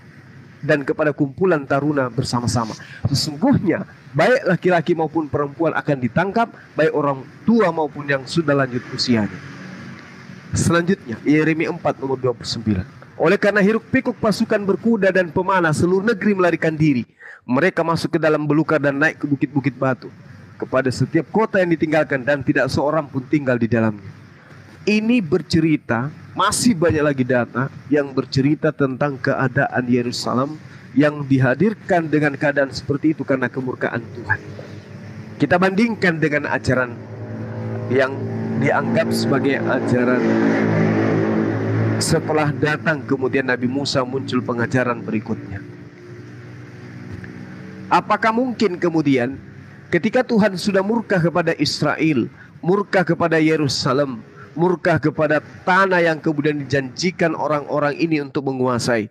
dan kepada kumpulan taruna bersama-sama. Sesungguhnya baik laki-laki maupun perempuan akan ditangkap, baik orang tua maupun yang sudah lanjut usianya. Selanjutnya, Yeremia 4 nomor 29. Oleh karena hiruk pikuk pasukan berkuda dan pemanah seluruh negeri melarikan diri, mereka masuk ke dalam belukar dan naik ke bukit-bukit batu, kepada setiap kota yang ditinggalkan, dan tidak seorang pun tinggal di dalamnya. Ini bercerita, masih banyak lagi data yang bercerita tentang keadaan Yerusalem yang dihadirkan dengan keadaan seperti itu karena kemurkaan Tuhan. Kita bandingkan dengan ajaran yang dianggap sebagai ajaran setelah datang kemudian Nabi Musa, muncul pengajaran berikutnya. Apakah mungkin kemudian ketika Tuhan sudah murka kepada Israel, murka kepada Yerusalem, murka kepada tanah yang kemudian dijanjikan orang-orang ini untuk menguasai,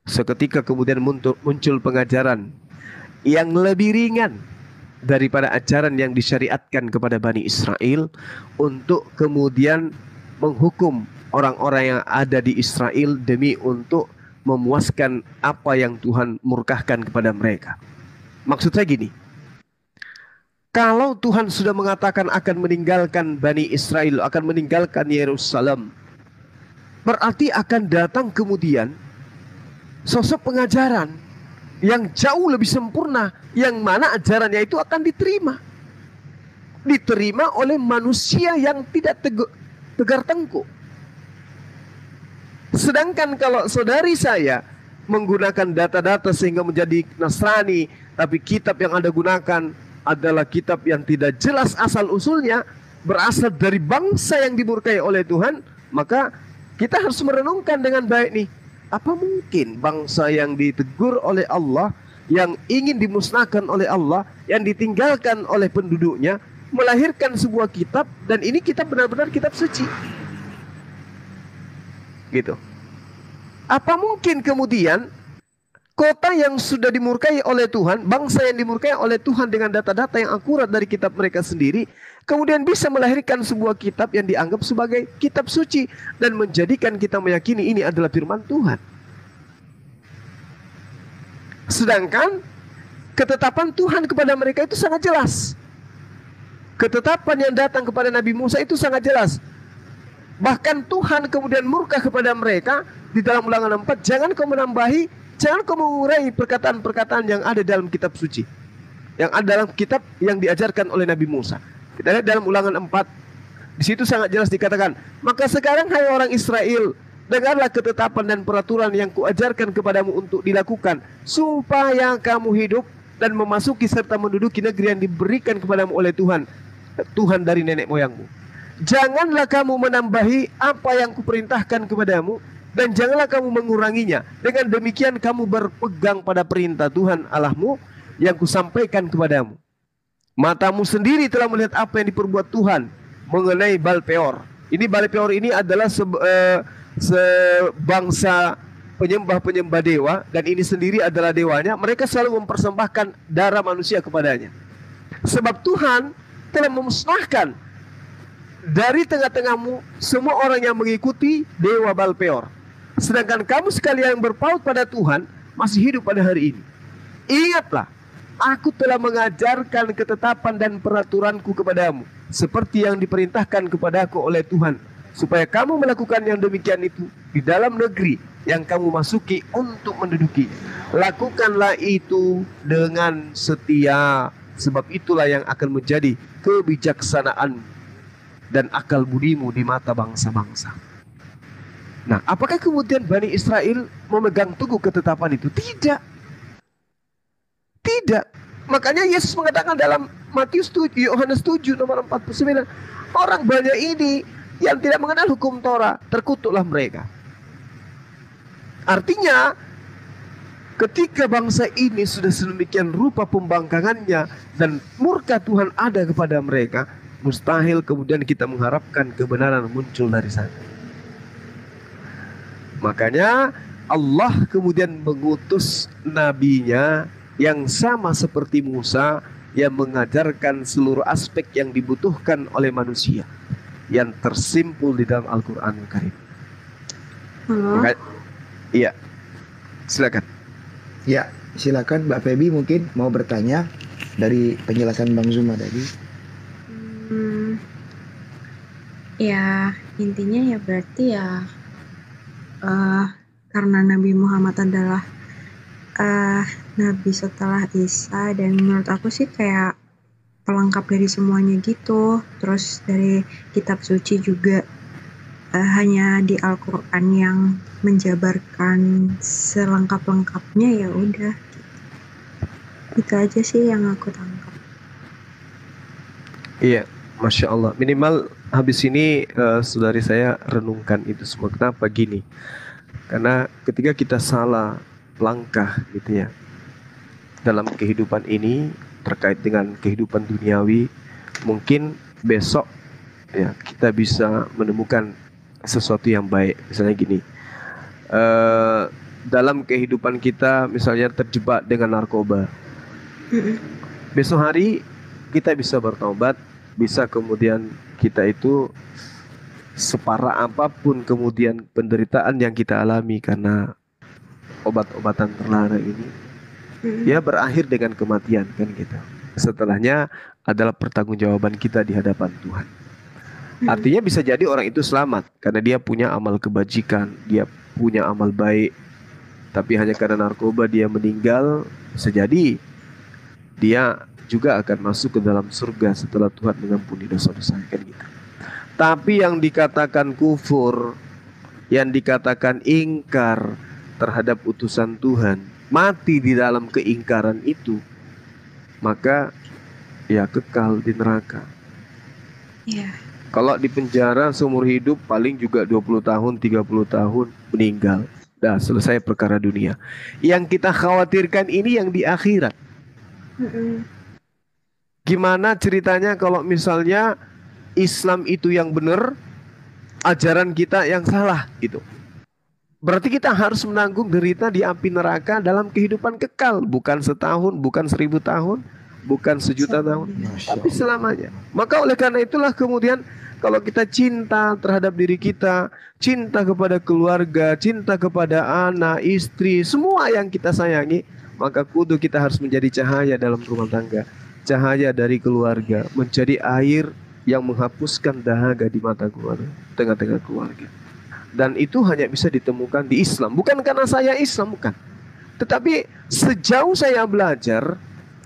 seketika kemudian muncul pengajaran yang lebih ringan daripada ajaran yang disyariatkan kepada Bani Israel untuk kemudian menghukum orang-orang yang ada di Israel demi untuk memuaskan apa yang Tuhan murkahkan kepada mereka. Maksud saya gini, kalau Tuhan sudah mengatakan akan meninggalkan Bani Israel, akan meninggalkan Yerusalem, berarti akan datang kemudian sosok pengajaran yang jauh lebih sempurna, yang mana ajarannya itu akan diterima oleh manusia yang tidak tegar tengkuk. Sedangkan kalau saudari saya menggunakan data-data sehingga menjadi Nasrani, tapi kitab yang Anda gunakan adalah kitab yang tidak jelas asal-usulnya, berasal dari bangsa yang dimurkai oleh Tuhan, maka kita harus merenungkan dengan baik nih, apa mungkin bangsa yang ditegur oleh Allah, yang ingin dimusnahkan oleh Allah, yang ditinggalkan oleh penduduknya, melahirkan sebuah kitab, dan ini kitab benar-benar kitab suci. Gitu. Apa mungkin kemudian kota yang sudah dimurkai oleh Tuhan, bangsa yang dimurkai oleh Tuhan dengan data-data yang akurat dari kitab mereka sendiri, kemudian bisa melahirkan sebuah kitab yang dianggap sebagai kitab suci dan menjadikan kita meyakini ini adalah firman Tuhan. Sedangkan ketetapan Tuhan kepada mereka itu sangat jelas. Ketetapan yang datang kepada Nabi Musa itu sangat jelas. Bahkan Tuhan kemudian murka kepada mereka di dalam Ulangan 4, jangan kau menambahi, jangan kau mengurai perkataan-perkataan yang ada dalam kitab suci, yang ada dalam kitab yang diajarkan oleh Nabi Musa. Kita lihat dalam Ulangan 4, di situ sangat jelas dikatakan, maka sekarang hai orang Israel, dengarlah ketetapan dan peraturan yang kuajarkan kepadamu untuk dilakukan, supaya kamu hidup dan memasuki serta menduduki negeri yang diberikan kepadamu oleh Tuhan dari nenek moyangmu. Janganlah kamu menambahi apa yang kuperintahkan kepadamu, dan janganlah kamu menguranginya. Dengan demikian kamu berpegang pada perintah Tuhan Allahmu yang kusampaikan kepadamu. Matamu sendiri telah melihat apa yang diperbuat Tuhan mengenai Baal Peor. Ini Baal Peor ini adalah sebangsa penyembah-penyembah dewa, dan ini sendiri adalah dewanya. Mereka selalu mempersembahkan darah manusia kepadanya. Sebab Tuhan telah memusnahkan dari tengah-tengahmu semua orang yang mengikuti dewa Baal Peor. Sedangkan kamu sekalian yang berpaut pada Tuhan masih hidup pada hari ini. Ingatlah, aku telah mengajarkan ketetapan dan peraturanku kepadamu, seperti yang diperintahkan kepadaku oleh Tuhan, supaya kamu melakukan yang demikian itu di dalam negeri yang kamu masuki untuk menduduki. Lakukanlah itu dengan setia, sebab itulah yang akan menjadi kebijaksanaan dan akal budimu di mata bangsa-bangsa. Nah, apakah kemudian Bani Israel memegang teguh ketetapan itu? Tidak. Tidak. Makanya Yesus mengatakan dalam Matius 7, Yohanes 7 nomor 49, orang banyak ini yang tidak mengenal hukum Torah, terkutuklah mereka. Artinya, ketika bangsa ini sudah sedemikian rupa pembangkangannya dan murka Tuhan ada kepada mereka, mustahil kemudian kita mengharapkan kebenaran muncul dari sana. Makanya Allah kemudian mengutus nabinya yang sama seperti Musa, yang mengajarkan seluruh aspek yang dibutuhkan oleh manusia, yang tersimpul di dalam Al-Quranul Karim. Iya, silakan. Ya, silakan Mbak Feby mungkin mau bertanya dari penjelasan Bang Zuma tadi. Ya intinya ya berarti ya karena Nabi Muhammad adalah Nabi setelah Isa, dan menurut aku sih kayak pelengkap dari semuanya gitu. Terus dari kitab suci juga hanya di Al-Quran yang menjabarkan selengkap-lengkapnya, ya udah gitu. Itu aja sih yang aku tangkap. Iya, Masya Allah. Minimal habis ini saudari saya renungkan itu semua. Kenapa gini? Karena ketika kita salah langkah gitu ya dalam kehidupan ini terkait dengan kehidupan duniawi, mungkin besok ya kita bisa menemukan sesuatu yang baik. Misalnya gini, dalam kehidupan kita misalnya terjebak dengan narkoba, besok hari kita bisa bertobat, bisa kemudian kita itu separah apapun kemudian penderitaan yang kita alami karena obat-obatan terlarang ini ya berakhir dengan kematian kan gitu. Setelahnya adalah pertanggungjawaban kita di hadapan Tuhan. Artinya bisa jadi orang itu selamat karena dia punya amal kebajikan, dia punya amal baik, tapi hanya karena narkoba dia meninggal, bisa jadi dia juga akan masuk ke dalam surga setelah Tuhan mengampuni dosa-dosa kan gitu. Tapi yang dikatakan kufur, yang dikatakan ingkar terhadap utusan Tuhan, mati di dalam keingkaran itu, maka ya kekal di neraka. Iya. Kalau di penjara seumur hidup paling juga 20 tahun, 30 tahun meninggal. Dah selesai perkara dunia. Yang kita khawatirkan ini yang di akhirat. Gimana ceritanya kalau misalnya Islam itu yang benar, ajaran kita yang salah gitu. Berarti kita harus menanggung derita di api neraka dalam kehidupan kekal. Bukan setahun, bukan 1000 tahun, bukan 1.000.000 tahun, tapi selamanya. Maka oleh karena itulah kemudian kalau kita cinta terhadap diri kita, cinta kepada keluarga, cinta kepada anak, istri, semua yang kita sayangi, maka kudu kita harus menjadi cahaya dalam rumah tangga, cahaya dari keluarga, menjadi air yang menghapuskan dahaga di mata keluarga, tengah-tengah keluarga. Dan itu hanya bisa ditemukan di Islam. Bukan karena saya Islam, bukan. Tetapi sejauh saya belajar,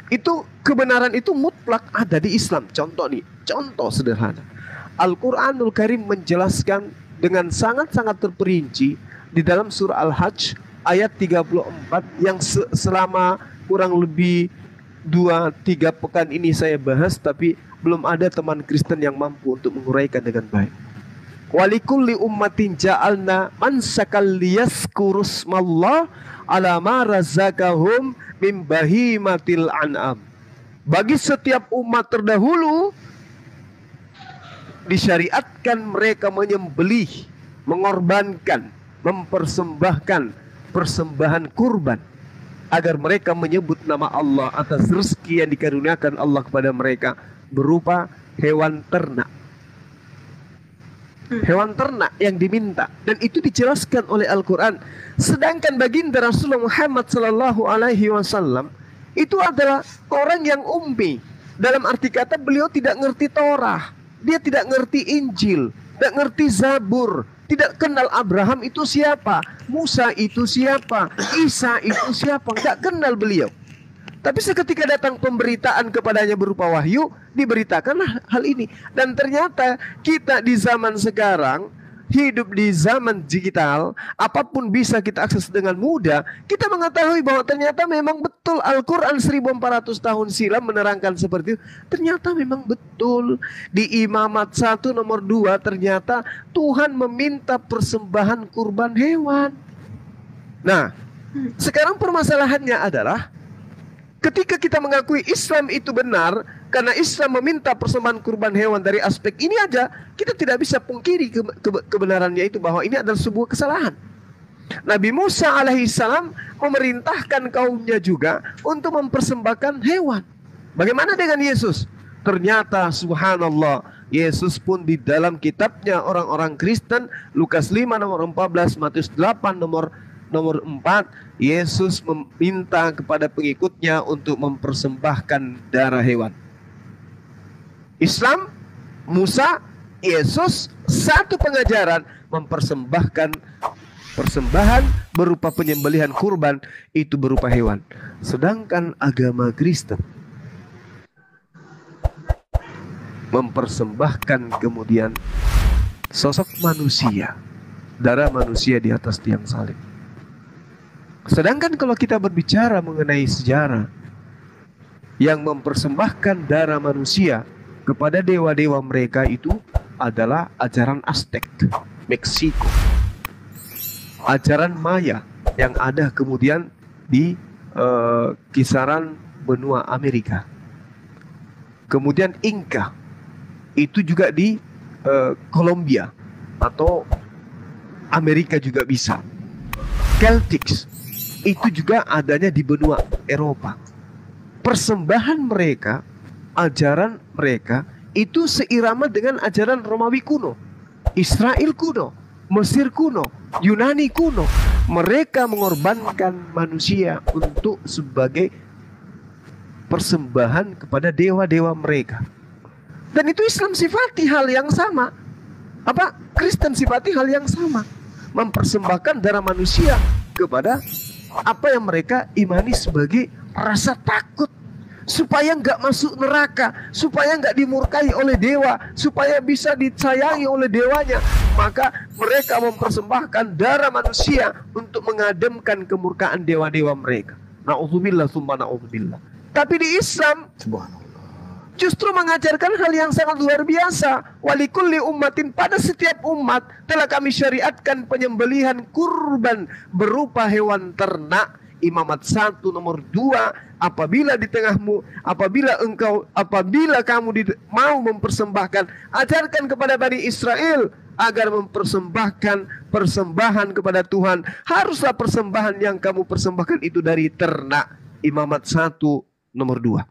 itu kebenaran itu mutlak ada di Islam. Contoh nih, contoh sederhana. Al-Quranul Karim menjelaskan dengan sangat-sangat terperinci di dalam surah Al-Hajj ayat 34 yang selama kurang lebih 2-3 pekan ini saya bahas, tapi belum ada teman Kristen yang mampu untuk menguraikan dengan baik. Walikulli ummatin ja'alna mansakal liyazkurusmallah ala ma razaqahum min bahimatil an'am. Bagi setiap umat terdahulu disyariatkan mereka menyembelih, mengorbankan, mempersembahkan persembahan kurban agar mereka menyebut nama Allah atas rezeki yang dikaruniakan Allah kepada mereka berupa hewan ternak. Hewan ternak yang diminta, dan itu dijelaskan oleh Al-Quran. Sedangkan baginda Rasulullah Muhammad SAW itu adalah orang yang ummi. Dalam arti kata beliau tidak ngerti Torah, dia tidak ngerti Injil, tidak ngerti Zabur, tidak kenal Abraham itu siapa, Musa itu siapa, Isa itu siapa, tidak kenal beliau. Tapi seketika datang pemberitaan kepadanya berupa wahyu, diberitakanlah hal ini. Dan ternyata kita di zaman sekarang, hidup di zaman digital, apapun bisa kita akses dengan mudah. Kita mengetahui bahwa ternyata memang betul Al-Quran 1400 tahun silam menerangkan seperti itu. Ternyata memang betul. Di Imamat 1 nomor 2 ternyata Tuhan meminta persembahan kurban hewan. Nah, sekarang permasalahannya adalah ketika kita mengakui Islam itu benar, karena Islam meminta persembahan kurban hewan dari aspek ini aja, kita tidak bisa pungkiri kebenarannya itu, bahwa ini adalah sebuah kesalahan. Nabi Musa alaihissalam memerintahkan kaumnya juga untuk mempersembahkan hewan. Bagaimana dengan Yesus? Ternyata subhanallah, Yesus pun di dalam kitabnya orang-orang Kristen, Lukas 5 nomor 14, Matius 8 nomor 4, Yesus meminta kepada pengikutnya untuk mempersembahkan darah hewan. Islam, Musa, Yesus, satu pengajaran, mempersembahkan persembahan berupa penyembelihan kurban itu berupa hewan. Sedangkan agama Kristen mempersembahkan kemudian sosok manusia, darah manusia di atas tiang salib. Sedangkan kalau kita berbicara mengenai sejarah, yang mempersembahkan darah manusia kepada dewa-dewa mereka itu adalah ajaran Aztec, Meksiko, ajaran Maya yang ada kemudian di kisaran benua Amerika, kemudian Inca itu juga di Kolombia atau Amerika juga bisa, Celtics itu juga adanya di benua Eropa. Persembahan mereka, ajaran mereka itu seirama dengan ajaran Romawi kuno, Israel kuno, Mesir kuno, Yunani kuno. mereka mengorbankan manusia untuk sebagai persembahan kepada dewa-dewa mereka. Dan itu Islam sifati hal yang sama. Kristen sifati hal yang sama, mempersembahkan darah manusia kepada apa yang mereka imani sebagai rasa takut, supaya nggak masuk neraka, supaya nggak dimurkai oleh dewa, supaya bisa disayangi oleh dewanya. Maka mereka mempersembahkan darah manusia untuk mengademkan kemurkaan dewa-dewa mereka. Na'udzubillah summa na'udzubillah. Tapi di Islam justru mengajarkan hal yang sangat luar biasa. Walikulli ummatin, pada setiap umat telah kami syariatkan penyembelihan kurban berupa hewan ternak. Imamat 1 nomor 2, apabila di tengahmu, apabila kamu mau mempersembahkan, ajarkan kepada Bani Israel agar mempersembahkan persembahan kepada Tuhan. Haruslah persembahan yang kamu persembahkan itu dari ternak. Imamat 1 nomor 2.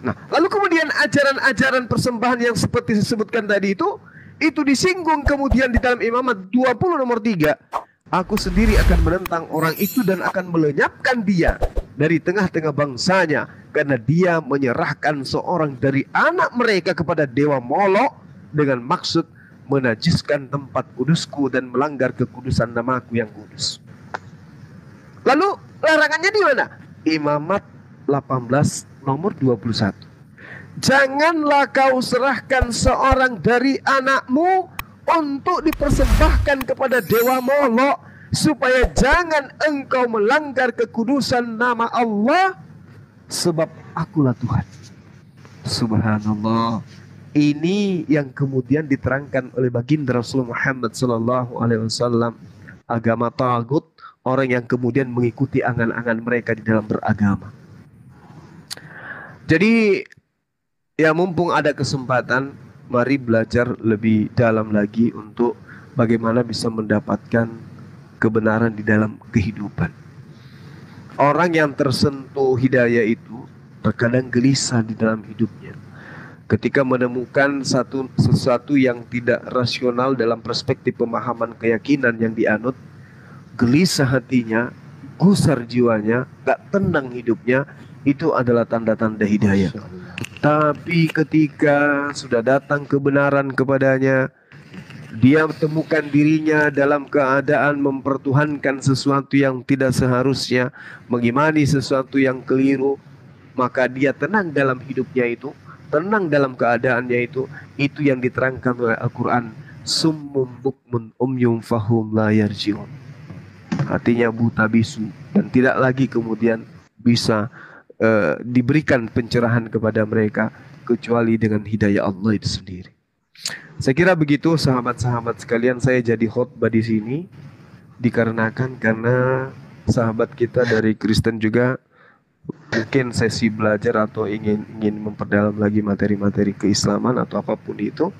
Nah, lalu kemudian ajaran-ajaran persembahan yang seperti disebutkan tadi itu disinggung kemudian di dalam Imamat 20 nomor 3. Aku sendiri akan menentang orang itu dan akan melenyapkan dia dari tengah-tengah bangsanya, karena dia menyerahkan seorang dari anak mereka kepada dewa Molok dengan maksud menajiskan tempat kudusku dan melanggar kekudusan namaku yang kudus. Lalu larangannya di mana? Imamat 18 nomor 21. Janganlah kau serahkan seorang dari anakmu untuk dipersembahkan kepada dewa Molok, supaya jangan engkau melanggar kekudusan nama Allah, sebab akulah Tuhan. Subhanallah. Ini yang kemudian diterangkan oleh baginda Rasulullah Muhammad SAW. Agama tagut, orang yang kemudian mengikuti angan-angan mereka di dalam beragama. Jadi ya, mumpung ada kesempatan, mari belajar lebih dalam lagi untuk bagaimana bisa mendapatkan kebenaran di dalam kehidupan. Orang yang tersentuh hidayah itu terkadang gelisah di dalam hidupnya ketika menemukan sesuatu yang tidak rasional dalam perspektif pemahaman keyakinan yang dianut. Gelisah hatinya, gusar jiwanya, gak tenang hidupnya. Itu adalah tanda-tanda hidayah. Tapi ketika sudah datang kebenaran kepadanya, dia temukan dirinya dalam keadaan mempertuhankan sesuatu yang tidak seharusnya, mengimani sesuatu yang keliru, maka dia tenang dalam hidupnya itu, tenang dalam keadaannya itu yang diterangkan oleh Al-Quran. Summum bukmun umyum fahum la yarji'un. Artinya buta bisu dan tidak lagi kemudian bisa diberikan pencerahan kepada mereka kecuali dengan hidayah Allah itu sendiri. Saya kira begitu sahabat-sahabat sekalian, saya jadi khotbah di sini dikarenakan karena sahabat kita dari Kristen juga mungkin sesi belajar atau ingin memperdalam lagi materi-materi keislaman atau apapun itu,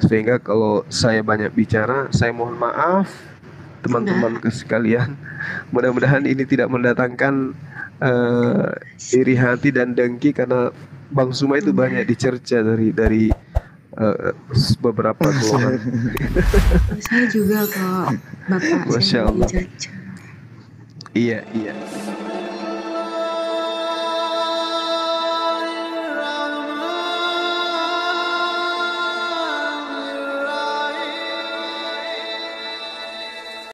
sehingga kalau saya banyak bicara, saya mohon maaf teman-teman sekalian. Mudah-mudahan ini tidak mendatangkan iri hati dan dengki, karena Bang Suma itu banyak dicerca dari beberapa golongan. Saya juga kok, Bapak. Masya Allah. Dicerca. Iya.